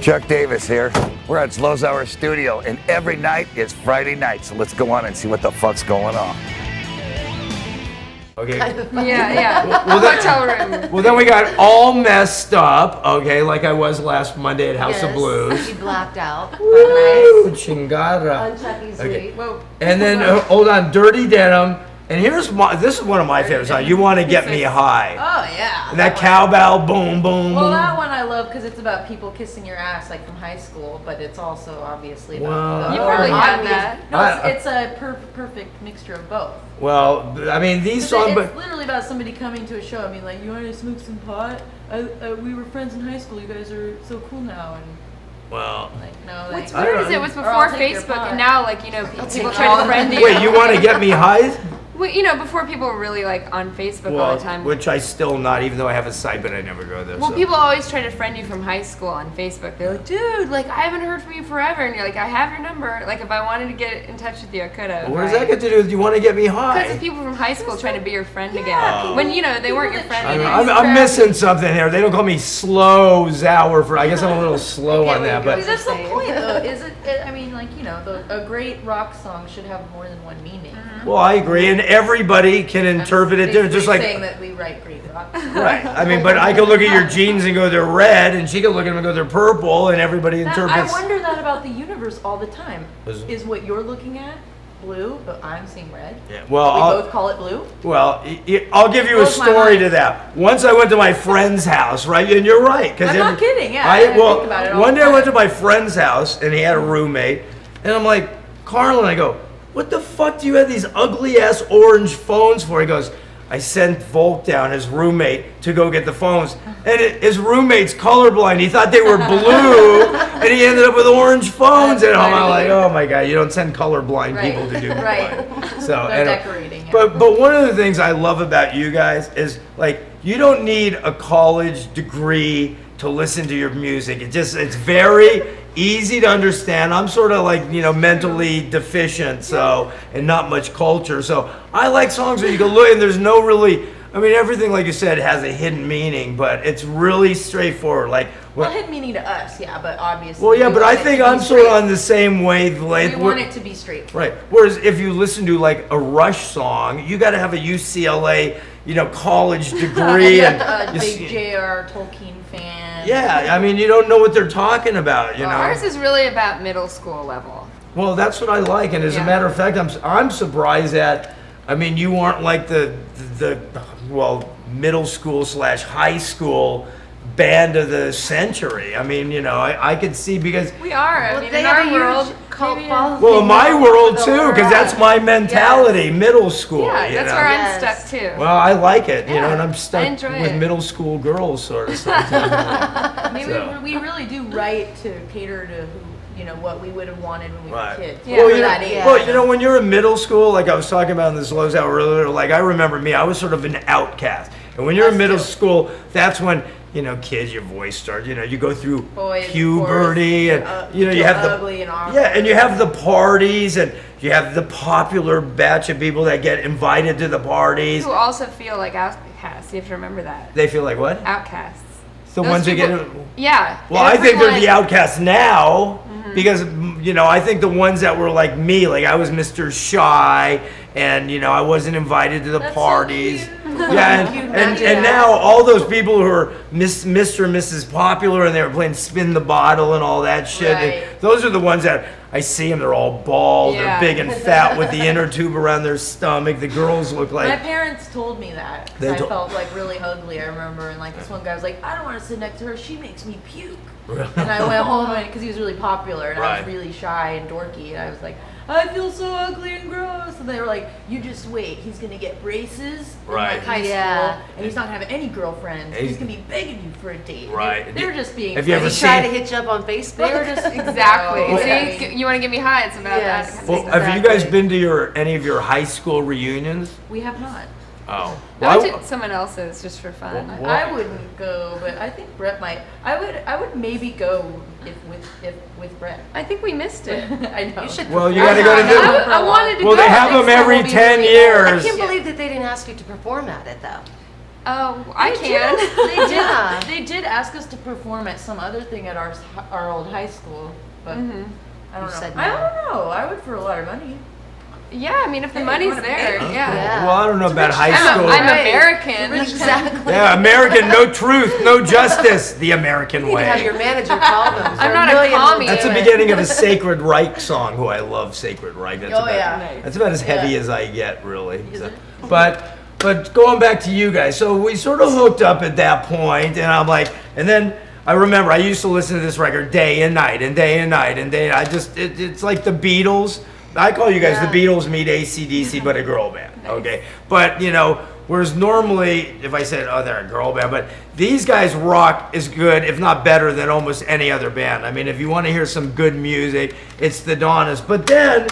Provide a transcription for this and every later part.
Chuck Davis here. We're at Zloz Hour studio, and every night is Friday night. So let's go on and see what the fuck's going on. Okay. Hotel room. Well, then we got all messed up, okay, like I was last Monday at House of Blues. You blacked out. Woo, chingada. On Chucky's Okay. Suite. Whoa. And then, hold on, Dirty Denim. And this is one of my favorite songs. You Want to Get Me High. Oh, yeah. And that cowbell, boom, boom, Well, boom. that one I love because it's about people kissing your ass, like from high school, but it's also obviously about Well, the You probably had obvious- that. No, it's a perfect mixture of both. Well, I mean, these songs, It's but literally about somebody coming to a show and being like, "You want to smoke some pot? We were friends in high school. You guys are so cool now." And well, like, no, What's like, weird is it was Or I'll before take your Facebook, pot. and now, like, you know, people take try all to of friend it. you. wait, you want to get me high? Well, you know, before people were really, like, on Facebook all the time. Which I still not, even though I have a site, but I never go there. Well, so. people always try to friend you from high school on Facebook. They're like, dude, like, I haven't heard from you forever. And you're like, I have your number. Like, if I wanted to get in touch with you, I could have. What does that get to do with You Want to Get Me High? Because of people from high school trying to be your friend again. When, you know, they weren't your friend I don't know, anymore. I'm missing something here. They don't call me Zloz Hour for. I guess I'm a little slow on that, Because but that's the point, though. Is it? I mean, like, you know, a great rock song should have more than one meaning. well, I agree, and everybody can interpret it different. Just like saying that we write great rock songs. right. I mean, but I could look at your jeans and go they're red, and she could look at them and go they're purple, and everybody I interprets. wonder that about the universe all the time. Is- Is what you're looking at blue, but I'm seeing red? Yeah, well, We I'll- both call it blue? Well, I'll give you a Blows my story mind. to that. Once I went to my friend's house, right? And you're right. I'm not kidding, yeah, I think about it all one the day I went to time. my friend's house, and he had a roommate. And I'm like, Carlin, I go, what the fuck do you have these ugly-ass orange phones for? He goes, I sent Volk down, his roommate, to go get the phones. And his roommate's colorblind. He thought they were blue, and he ended up with orange phones. And I'm like, oh my God, you don't send colorblind Right. people to do Right. So, No anyway. decorating. Yeah. But one of the things I love about you guys is like you don't need a college degree to listen to your music. It's very easy to understand. I'm sort of like, you know, mentally deficient, so and not much culture. So I like songs where you can look and there's no really I mean everything like you said has a hidden meaning, but it's really straightforward. Like Well, hidden meaning to us, yeah, but obviously. well, yeah, we but I want it think to be I'm sort of straight. on the same wavelength. We want it to be straight. Right. Whereas if you listen to like a Rush song, you got to have a UCLA, you know, college degree You and have a you big see- J.R. Tolkien fan. yeah, I mean, you don't know what they're talking about, you know. Ours is really about middle school level. Well, that's what I like, and as a Yeah. matter of fact, I'm surprised that I mean you aren't like the well middle school / high school band of the century. I mean, you know, I could see because. We are. I Well, mean, they in have our a world, huge cult maybe- following. Well, in my world The too, because world. that's my mentality, middle school. Yeah, you that's know? where I'm Yes. stuck too. Well, I like it, you know, Yeah, and I'm I stuck enjoy with it. middle school girls, sort of sometimes. I mean, So. we really do write to cater to who, you know, what we would have wanted when we Right. were kids. Yeah. Well, For you know, that age. yeah. well, you know, when you're in middle school, like I was talking about in this Zloz Hour earlier, like I remember me, I was sort of an outcast. And when you're in Us middle too. school, that's when, you know, kids, your voice starts, you know, you go through Boys, puberty of and, course, you know, you have the, ugly and awkward. yeah, and you have the parties and you have the popular batch of people that get invited to the parties. Who also feel like outcasts. You have to remember that. They feel like what? Outcasts. The Those ones that people- get. Yeah. Well, I think they're the everyone- outcasts now because, you know, I think the ones that were like me, like I was Mr. Shy and, you know, I wasn't invited to the That's so parties. cute. Yeah, Cute and Maggie. now all those people who are Mr. and Mrs. Popular and they were playing Spin the Bottle and all that shit, and Right. those are the ones that I see them, they're all bald, Yeah. they're big and fat with the inner tube around their stomach. The girls look My like. parents told me that 'cause They I told- felt like really ugly. I remember, and like this one guy was like, "I don't want to sit next to her. She makes me puke." And I went home because he was really popular, and I Right. was really shy and dorky, and I was like, "I feel so ugly and gross." And they were like, "You just wait. He's gonna get braces in Right. like high Yeah. school, and he's not gonna have any girlfriends. He's- He's gonna be begging you for a date." Right. They were just being. Have you ever Did he try to seen- hit you up on Facebook? They were just Exactly. No, See, I mean, you want to get me high? It's about Yes. that. Kind Well, of stuff. have you guys Exactly. been to any of your high school reunions? we have not. Oh. I went to someone else's just for fun. Well, I wouldn't go, but I think Brett might. I would maybe go if with Brett. I think we missed it. I know. You should. Well, you perform gotta go to at it. the- I wanted to Well, go. they have Next them time every we'll be 10 really years. I can't believe that they didn't ask you to perform at it though. Oh, I They can. did- They did. Yeah. They did ask us to perform at some other thing at our old high school, but I don't You know. said I no. don't know. I would for a lot of money. Yeah, I mean, if the Hey, money's wanna there, pay? yeah. Well, I don't know about high school. I'm Right. American. Exactly. Yeah, American, no truth, no justice, the American You need to have your way. manager call them. I'm not a commie. That's the beginning of a Sacred Reich song, who I love Sacred Reich. That's Oh, about, yeah. That's about as heavy Yeah. as I get, really. Is So- it? but going back to you guys, so we sort of hooked up at that point, and I'm like, and then I remember I used to listen to this record day and night and day and night and day. It's like the Beatles. I call you guys Yeah. the Beatles meet AC/DC, but a girl band. Okay, but you know, whereas normally if I said, oh, they're a girl band, but these guys rock as good, if not better, than almost any other band. I mean, if you want to hear some good music, it's the Donnas. But then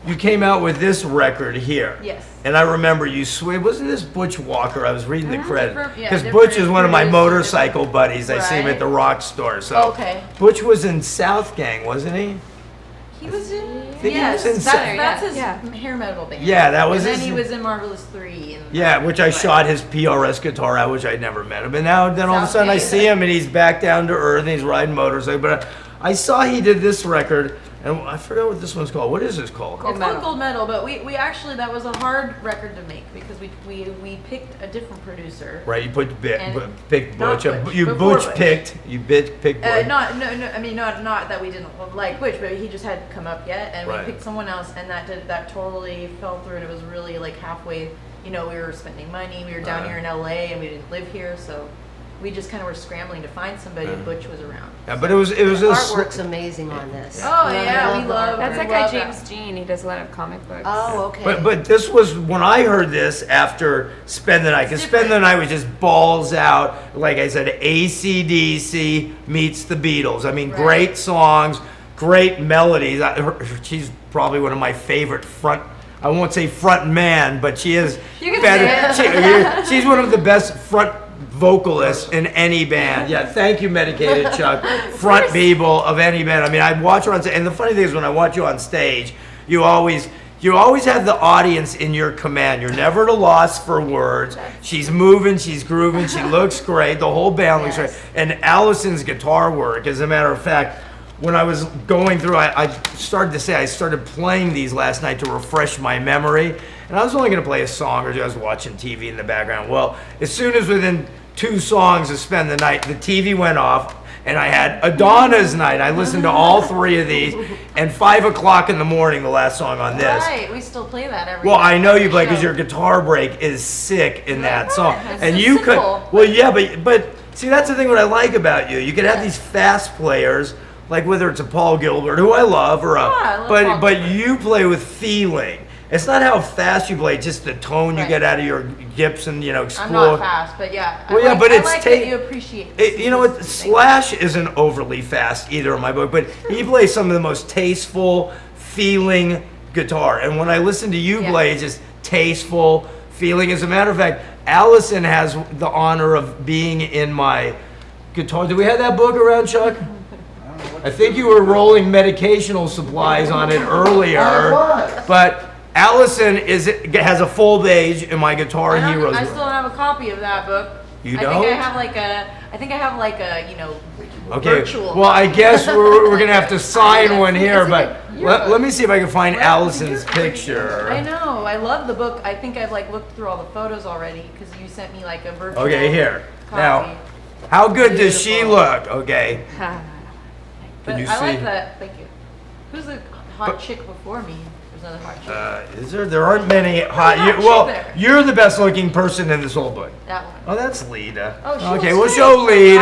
you came out with this record here. Yes. And I remember you wasn't this Butch Walker? I was reading the credit. Different- yeah, Because different Butch is one of my producers, motorcycle buddies. I see him Right. at the rock store. So Okay. Butch was in South Gang, wasn't he? He was in. think he Yes, was in that's Sa- his yeah. hair metal band. Yeah, that was And then his- he was in Marvelous 3. And Yeah, which I shot his PRS guitar out, which I'd never met him. And now, then all of a South sudden I Gang. see him and he's back down to earth and he's riding motorcycle. But I saw he did this record, and I forgot what this one's called. What is this called? It's Metal. called Gold Medal, but we actually, that was a hard record to make because we picked a different producer. Right, you picked And picked not Butch. Butch, You before Butch Butch. picked. You picked Butch. I mean, not that we didn't like Butch, but he just hadn't come up yet, and Right. we picked someone else, and that totally fell through, and it was really like halfway. You know, we were spending money. We were down Right. here in LA, and we didn't live here, so we just kind of were scrambling to find somebody. Yeah. and Butch was around. Yeah, but it was The a artwork's amazing on this. Oh yeah, we the love. artwork. That's we that guy love James Jean. He does a lot of comic books. Oh, okay. But this was when I heard this after Spend the Night, because Spend the Night was just balls out. Like I said, AC/DC meets the Beatles. I mean, Right. great songs, great melodies. She's probably one of my favorite front. I won't say front man, but she is You can better. say She's one of the best front vocalists in any band. Yeah, thank you, Medicated Chuck. Front people of any band. I mean, I watch her on stage, and the funny thing is, when I watch you on stage, you always have the audience in your command. You're never at a loss for words. She's moving, she's grooving, she looks great. The whole band looks great. And Allison's guitar work, as a matter of fact, when I was going through, I started playing these last night to refresh my memory. And I was only going to play a song or two. I was watching TV in the background. Well, as soon as within 2 songs to Spend the Night, the TV went off. And I had a Donnas night. I listened to all 3 of these. And 5 o'clock in the morning, the last song on this. Right, we still play that every. Well, I know you play because show. your guitar break is sick in that song, It's and so you simple. could. Well, yeah, but see, that's the thing. What I like about you, you could have these fast players, like whether it's a Paul Gilbert, who I love, or a, I love Paul but Gilbert. you play with feeling. It's not how fast you play, just the tone you Right. get out of your Gibson. You know, I'm explore. not fast, but yeah. Well, yeah, but I it's like ta- that you appreciate. You know what? Things. Slash isn't overly fast either in my book, but he plays some of the most tasteful, feeling guitar. And when I listen to you Yeah. play, it's just tasteful, feeling. As a matter of fact, Allison has the honor of being in my guitar. Do we have that book around, Chuck? I think you were rolling medicational supplies on it earlier, but Allison has a full page in my Guitar Heroes I book. still don't have a copy of that book. You I don't? think I have like a Okay. virtual. Well, I guess we're gonna have to sign one here, It's but like a yearbook. let me see if I can find Right, Allison's it's a yearbook. picture. I know. I love the book. I think I've like looked through all the photos already because you sent me like a virtual. Okay, here. Copy. Now, how good does she Beautiful. look? Okay. But you I see? like that. Thank you. Who's the hot But- chick before me? There's another hot chick. Is there? There aren't many hot. hot Well, chick there. you're the best looking person in this whole book. That one. Oh, that's Lita. Oh, she okay, looks we'll great. show Lita.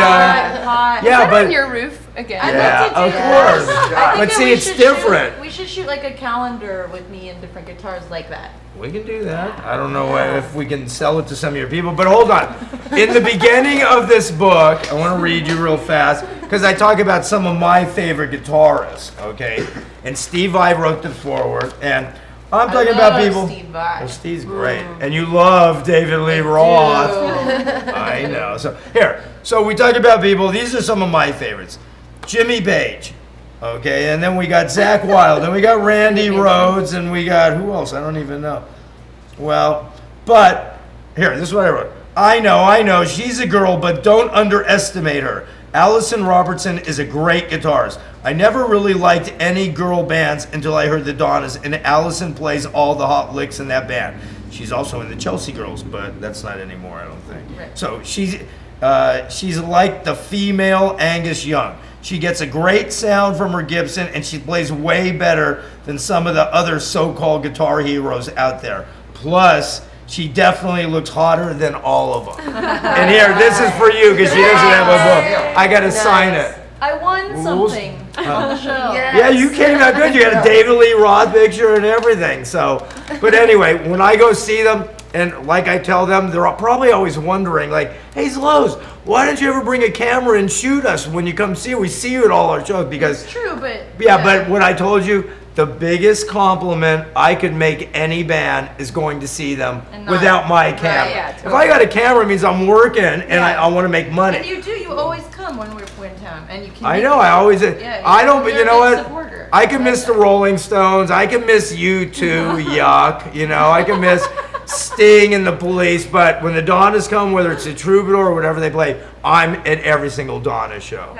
Hot. Yeah, Is that but on your roof again? I'd Yeah, love to do of that. course. I think But that see, we it's should different. We should shoot like a calendar with me and different guitars like that. we can do that. I don't know if we can sell it to some of your people, but hold on. In the beginning of this book, I want to read you real fast because I talk about some of my favorite guitarists, okay? And Steve Vai wrote the foreword, and I'm talking I about love people. Steve Vai. Well, Steve's great, and you love David Lee Roth. Dude. I know. So here, so we talk about people. These are some of my favorites. Jimmy Page, okay, and then we got Zach Wilde, and we got Randy Rhoads, and we got who else? I don't even know. Well, but here, this is what I wrote. I know. She's a girl, but don't underestimate her. Allison Robertson is a great guitarist. I never really liked any girl bands until I heard the Donnas, and Allison plays all the hot licks in that band. She's also in the Chelsea Girls, but that's not anymore, I don't think. Right. So she's like the female Angus Young. She gets a great sound from her Gibson, and she plays way better than some of the other so-called guitar heroes out there. Plus, she definitely looks hotter than all of them. And here, this is for you because she doesn't have a book. I got to sign it. I won something on the show. Yeah, you came out good. You had a David Lee Roth picture and everything. So, but anyway, when I go see them, and like I tell them, they're probably always wondering, like, hey, Zloz, why don't you ever bring a camera and shoot us when you come see? We see you at all our shows because. It's true, but. Yeah, but what I told you, the biggest compliment I could make any band is going to see them without my camera. yeah, If I got a camera, it means I'm working and Yeah. I want to make money. And you do. You always come when we're in town, and you can. I make know. it. I always. Yeah, I don't. But you're you know a big what? supporter. I can miss the Rolling Stones. I can miss U2. Yuck. You know. I can miss Sting and the Police. But when the Donnas come, whether it's a Troubadour or whatever they play, I'm at every single Donna show.